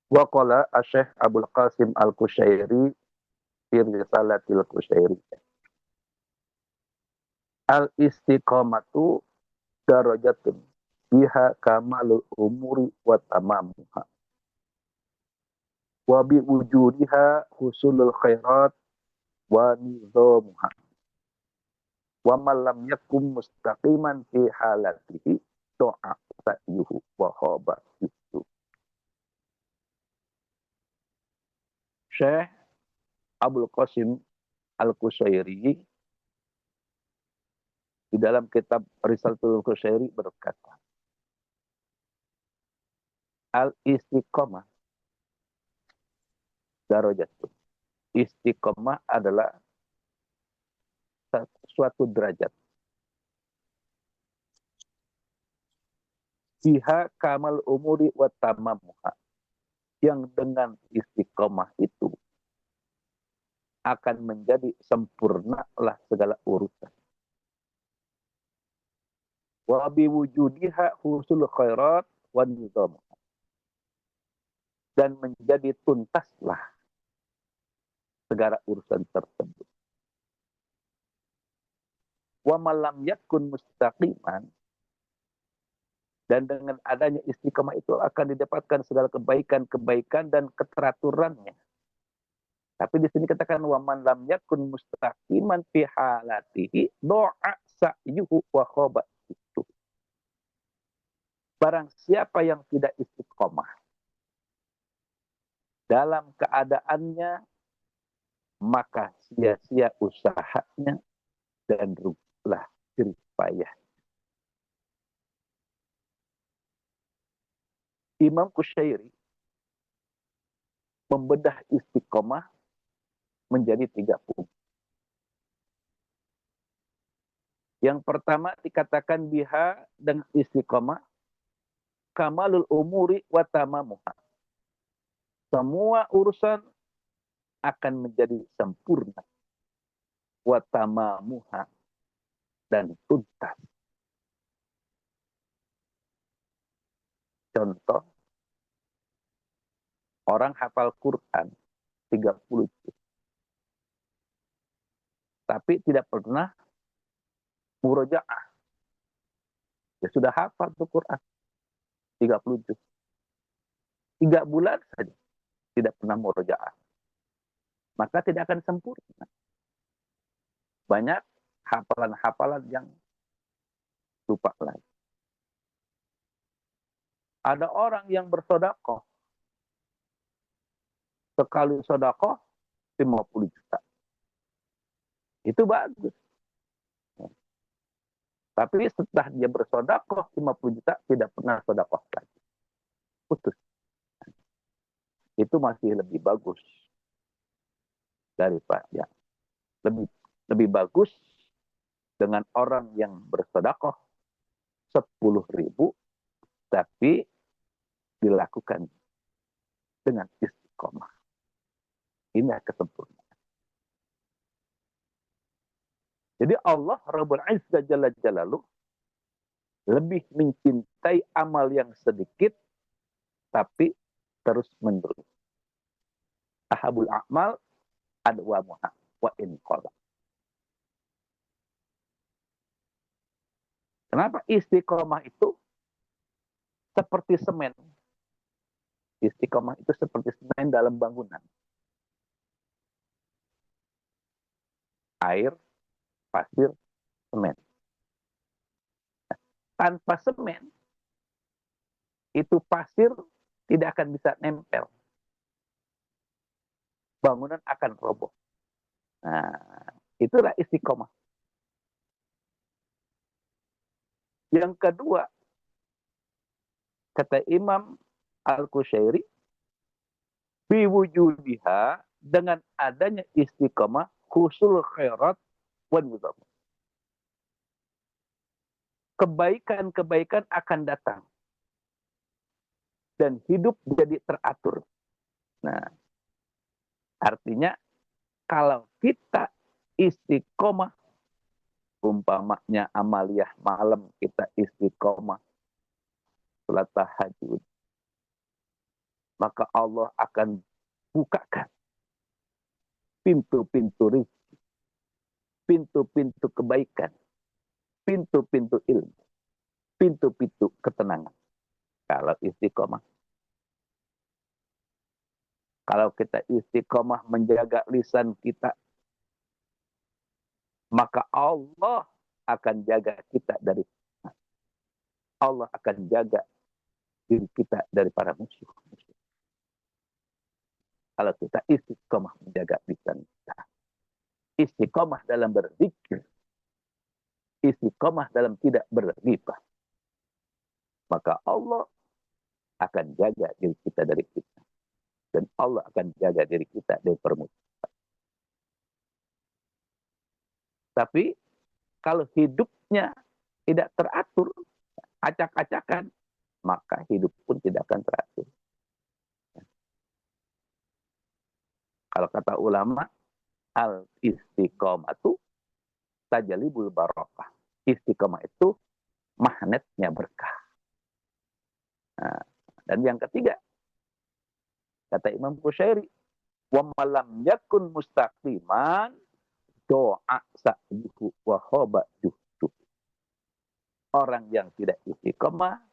Wa qala Asy-Syaikh Abdul Qasim Al-Qushairi fi Risalatil Qushairi. Al-istiqamatu darajatun biha kamalul umuri wa tamamuha. Wa bi wujudiha husulul khairat wa nizamuha. Wa man lam yakum mustaqiman fi halatihi do'a sa'yuhu wa khaba itu. Syekh Abdul Qasim Al-Qushairi di dalam kitab Risalatul Qushairi berkata, al-istiqamah darajatun. Istiqamah adalah suatu derajat. Biha kamal umuri wa tamamuha. Yang dengan istiqamah itu akan menjadi sempurnalah segala urusan. Wa biwujudiha husul khairat wa nizam. Dan menjadi tuntaslah segala urusan tersebut. Wa malam yakun mustaqiman. Dan dengan adanya istiqamah itu akan didapatkan segala kebaikan-kebaikan dan keteraturannya. Tapi di sini katakan wa man lam yakun mustaqiman fi halatihi do'a sa'yuhu wa khaba itu. Barang siapa yang tidak istiqamah dalam keadaannya, maka sia-sia usahanya dan rugilah jerih payah. Imam Qushairi membedah istiqamah menjadi 3 poin. Yang pertama dikatakan biha dengan istiqamah kamalul umuri wa tamamuha. Semua urusan akan menjadi sempurna. Wa tamamuha dan tuntas. Contoh, orang hafal Quran 30 juz. Tapi tidak pernah murojaah. Ya sudah hafal tuh Quran 30 juz. 3 bulan saja tidak pernah murojaah. Maka tidak akan sempurna. Banyak hafalan-hafalan yang lupa lagi. Ada orang yang bersedekah. Sekali sedekah 50 juta. Itu bagus. Tapi setelah dia bersedekah 50 juta tidak pernah sedekah lagi. Putus. Itu masih lebih bagus daripada lebih bagus dengan orang yang bersedekah 10.000 tapi dilakukan dengan istiqomah. Ini kesempurnaan. Jadi Allah Rabbul Izzah Jalla Jalaluh lebih mencintai amal yang sedikit tapi terus menerus. Ahabul a'mal adwamuha wa in qala. Kenapa istiqomah itu seperti semen? Istiqomah itu seperti semen dalam bangunan. Air, pasir, semen. Tanpa semen, itu pasir tidak akan bisa nempel. Bangunan akan roboh. Nah, itulah istiqomah. Yang kedua, kata Imam Al-Qushairi, biwujudiha dengan adanya istiqomah husul khairat wa nizam. Kebaikan-kebaikan akan datang. Dan hidup jadi teratur. Nah, artinya kalau kita istiqomah, umpamanya amaliyah malam kita istiqomah, sholat tahajud, maka Allah akan bukakan pintu-pintu rizki, pintu-pintu kebaikan, pintu-pintu ilmu, pintu-pintu ketenangan. Kalau istiqomah. Kalau kita istiqomah menjaga lisan kita, maka Allah akan jaga kita dari Allah akan jaga diri kita dari para musuh. Kalau kita istiqomah menjaga lisan kita, istiqomah dalam berzikir, istiqomah dalam tidak berghibah, maka Allah akan jaga diri kita dari fitnah. Dan Allah akan jaga diri kita dari permusuhan. Tapi kalau hidupnya tidak teratur, acak-acakan, maka hidup pun tidak akan teratur. Kalau kata ulama, al-istiqomatu tajalibul barokah. Istiqomah itu magnetnya berkah. Nah, dan yang ketiga, kata Imam Qushairi, wa malam yakun mustaqiman doa sa'yuhu wa khoba juhdu. Orang yang tidak istiqomah,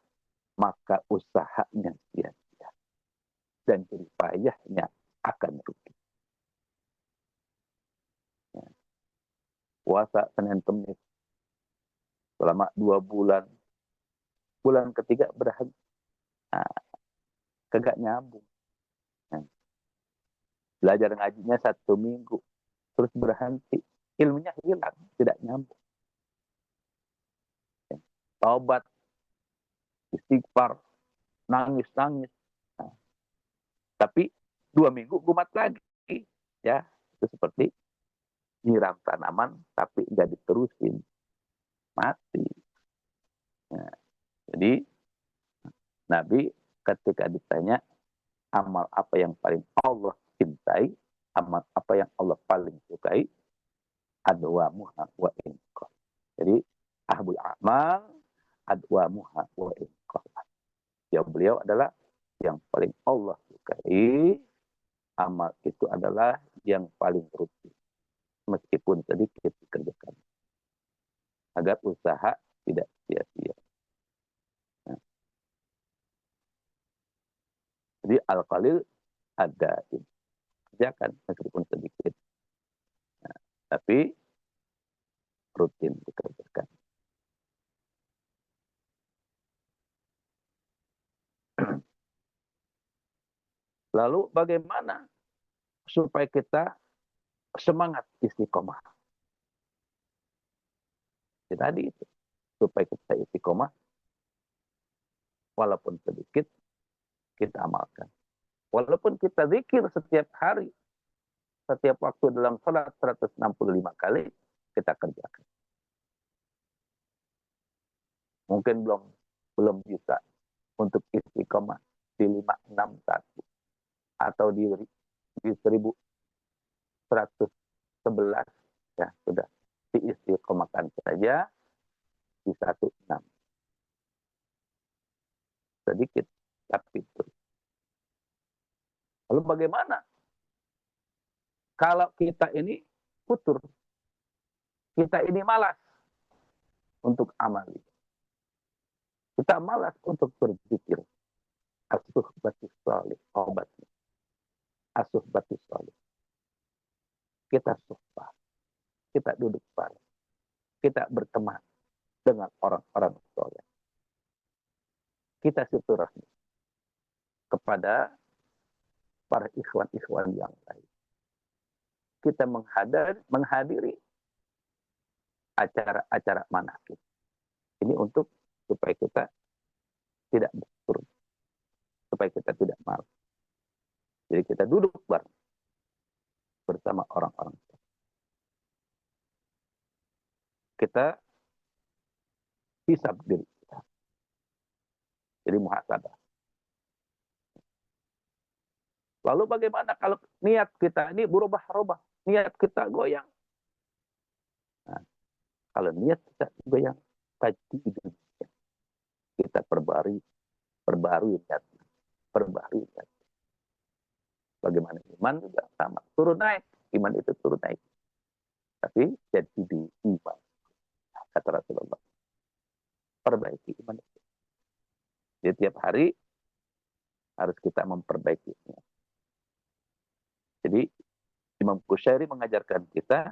maka usahanya sia-sia. Dan jerih payahnya akan rugi. Puasa Senin Kemis selama 2 bulan. Bulan ketiga berhenti. Nah, kagak nyambung. Belajar ngajinya 1 minggu. Terus berhenti. Ilmunya hilang. Tidak nyambung. Taubat. Istighfar. Nangis-nangis. Nah, tapi 2 minggu gumat lagi. Ya, itu seperti nyiram tanaman tapi nggak diterusin. Mati. Nah, jadi Nabi ketika ditanya amal apa yang paling Allah cintai, amal apa yang Allah paling sukai, adwamuha wa inqal. Jadi ahbul amal adwamuha wa inqal. Jawab beliau adalah yang paling Allah sukai, amal itu adalah yang paling rutin. Meskipun sedikit dikerjakan. Agar usaha tidak sia-sia. Nah. Jadi al-qalil ada kerjakan meskipun sedikit. Nah, tapi rutin dikerjakan. Lalu bagaimana supaya kita semangat istiqomah? Ya, tadi itu. Supaya kita istiqomah, walaupun sedikit, kita amalkan. Walaupun kita zikir setiap hari, setiap waktu dalam salat 165 kali, kita kerjakan. Mungkin belum bisa untuk istiqomah di 561 atau di 1111 ya sudah diistiqomahkan saja di 16. Sedikit tapi terus. Lalu bagaimana kalau kita ini futur, kita ini malas untuk amali, kita malas untuk berzikir, asuh batis salih, obatnya, asuh batis salih. Kita sumpah, kita duduk bareng, kita berteman dengan orang-orang soleh. Kita silaturahmi kepada para ikhwan-ikhwan yang lain. Kita menghadiri acara-acara manakib. Ini untuk supaya kita tidak berturut, supaya kita tidak malas. Jadi kita duduk bareng bersama orang-orang. Kita hisab diri kita. Jadi muhasabah. Lalu bagaimana kalau niat kita ini berubah-ubah, niat kita goyang. Nah, kalau niat kita goyang, kita perbarui niat, perbarui niat. Sebagaimana iman juga sama. Turun naik. Iman itu turun naik. Tapi jadi di iman. Kata Rasulullah. Perbaiki iman itu. Jadi tiap hari harus kita memperbaikinya. Jadi Imam Qushairi mengajarkan kita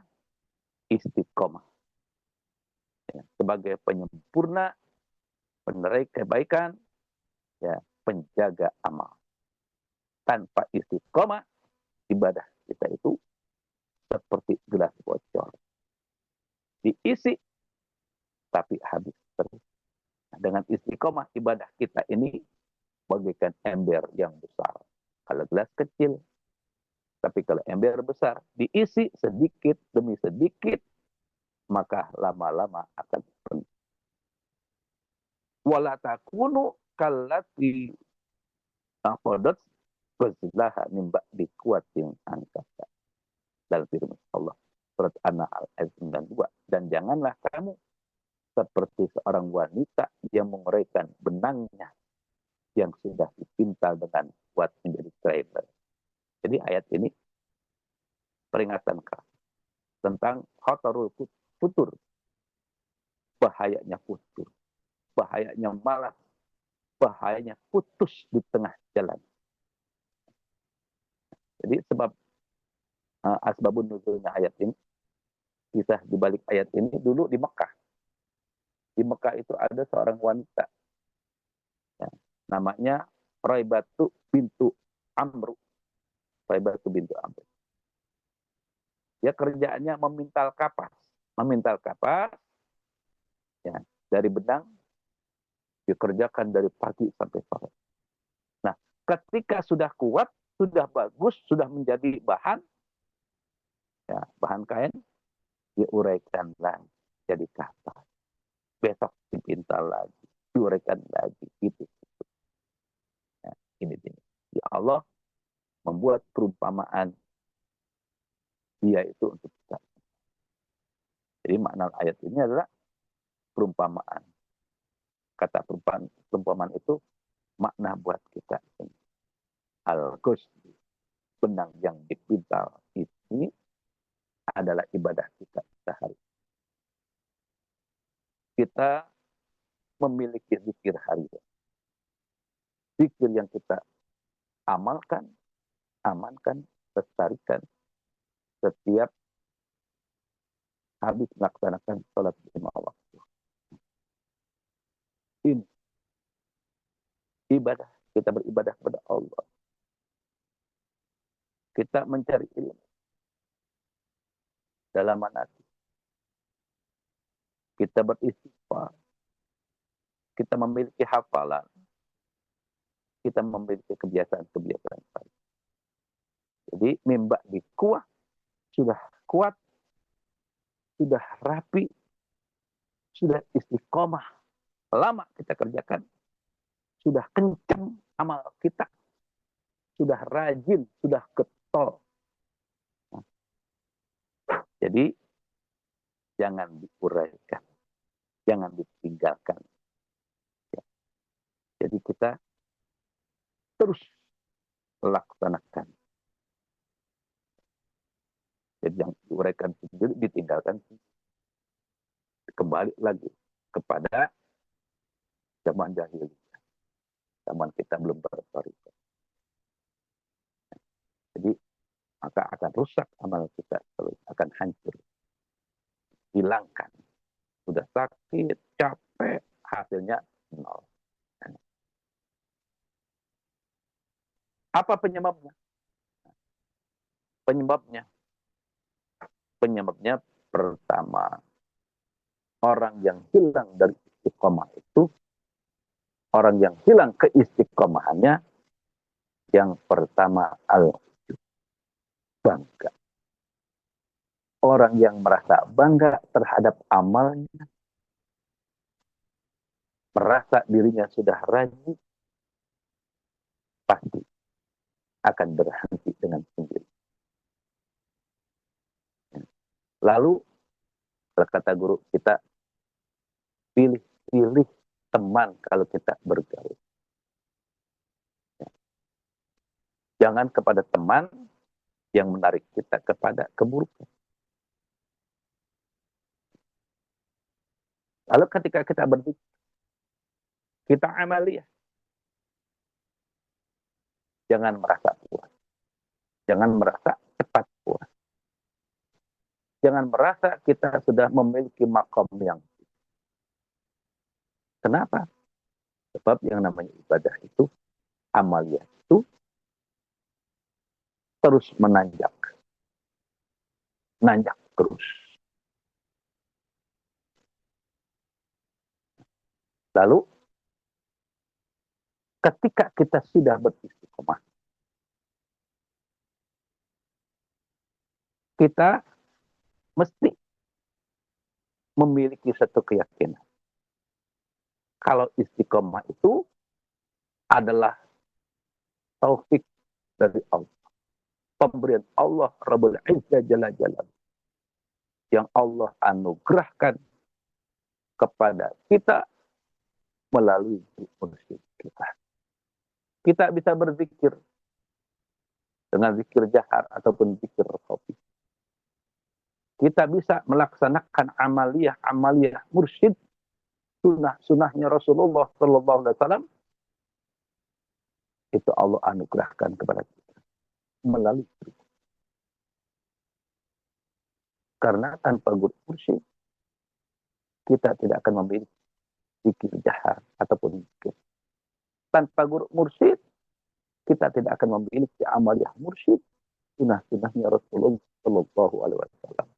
istiqomah. Ya, sebagai penyempurna, penerai kebaikan, ya, penjaga amal. Tanpa istiqomah, ibadah kita itu seperti gelas bocor. Diisi, tapi habis terus. Nah, dengan istiqomah ibadah kita ini bagaikan ember yang besar. Kalau gelas kecil, tapi kalau ember besar, diisi sedikit demi sedikit, maka lama-lama akan penuh. Wala takunu kallati aqadat wazilaha mimba dikuatin angkasa. Dalam firman Allah surat An-Nahl ayat 92. Dan janganlah kamu seperti seorang wanita yang menguraikan benangnya yang sudah dipintal dengan kuat menjadi treble. Jadi ayat ini peringatan keras tentang khatarul futur, bahayanya futur, bahayanya malas, bahayanya putus di tengah jalan. Jadi sebab asbabun nuzulnya ayat ini, kisah di balik ayat ini dulu di Mekah. Di Mekah itu ada seorang wanita, ya, namanya Raibatu bintu Amru. Raibatu bintu Amru. Dia kerjaannya memintal kapas, ya, dari benang dikerjakan dari pagi sampai sore. Nah, ketika sudah kuat, sudah bagus, sudah menjadi bahan, ya, bahan kain, diuraikan lagi jadi kapas. Besok dipintal lagi, diuraikan lagi, gitu. Nah, ini. Ya Allah membuat perumpamaan dia itu untuk kita. Jadi makna ayat ini adalah perumpamaan. Kata perumpamaan itu makna buat kita. Al-Ghus, benang yang dipintal ini adalah ibadah kita sehari. Kita memiliki zikir harian. Zikir yang kita amalkan, amankan, lestarikan setiap habis melaksanakan sholat lima waktu. Ini ibadah. Kita beribadah kepada Allah. Kita mencari ilmu dalam hati. Kita beristighfar. Kita memiliki hafalan. Kita memiliki kebiasaan-kebiasaan baik. Jadi mimba di kuah sudah kuat, sudah rapi, sudah istiqomah. Lama kita kerjakan, sudah kencang amal kita, sudah rajin, sudah getol. Nah, jadi jangan diuraikan, jangan ditinggalkan. Ya. Jadi kita terus laksanakan. Jadi yang diuraikan sendiri ditinggalkan, kembali lagi kepada zaman jahiliyah, zaman kita belum bersyariat. Jadi maka akan rusak amal kita, terus akan hancur, hilangkan. Sudah sakit, capek, hasilnya nol. Apa penyebabnya? Penyebabnya pertama, orang yang hilang dari istiqomah itu, orang yang hilang keistiqomahannya, yang pertama bangga. Orang yang merasa bangga terhadap amalnya, merasa dirinya sudah rajin, pasti akan berhenti dengan sendiri. Lalu, kata guru kita, pilih teman kalau kita bergaul. Jangan kepada teman yang menarik kita kepada keburukan. Lalu ketika kita berzikir, kita amaliyah. Jangan merasa puas. Jangan merasa cepat puas. Jangan merasa kita sudah memiliki makom yang. Kenapa? Sebab yang namanya ibadah itu, amaliyah itu terus menanjak. Nanjak terus. Lalu, ketika kita sudah beristiqomah, kita mesti memiliki satu keyakinan. Kalau istiqomah itu adalah taufik dari Allah. Pemberian Allah Rabbul Izzah Jalla Jalla. Yang Allah anugerahkan kepada kita melalui mursyid kita. Kita bisa berzikir dengan zikir jahar ataupun zikir khafi. Kita bisa melaksanakan amaliyah mursyid, sunnahnya Rasulullah Sallallahu Alaihi Wasallam. Itu Allah anugerahkan kepada kita melalui itu. Karena tanpa guru mursyid, kita tidak akan memiliki zikir jahar ataupun zikir. Tanpa guru mursyid, kita tidak akan memiliki amaliyah mursyid, sunnahnya Rasulullah Sallallahu Alaihi Wasallam.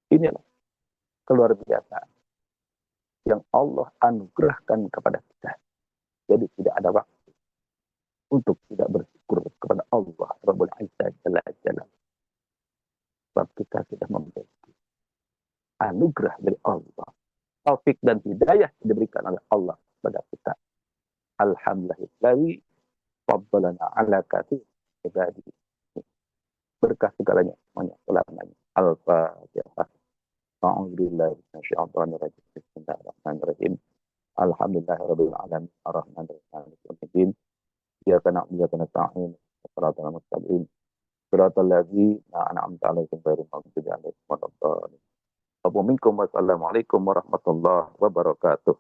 Inilah keluar biasa yang Allah anugerahkan kepada kita. Jadi tidak ada waktu untuk tidak bersyukur kepada Allah Rabbul Izzah Jalla Jalla. Sebab kita sudah memiliki anugerah dari Allah. Taufik dan hidayah diberikan oleh Allah kepada kita. Alhamdulillah, faddalana ala katsir ibadi. Berkah segalanya, semuanya ulamanya. Al-Fatihah. A'udzubillahi minasyaitonir rajim. Bismillahirrahmanirrahim. Alhamdulillahirabbil alamin. Arrahmanirrahim. Maliki yaumiddin. Iyyaka na'budu wa iyyaka nasta'in. Shiratal mustaqim. Shiratal ladzina an'amta 'alaihim ghairil maghdubi 'alaihim waladdallin. Assalamualaikum warahmatullahi wabarakatuh.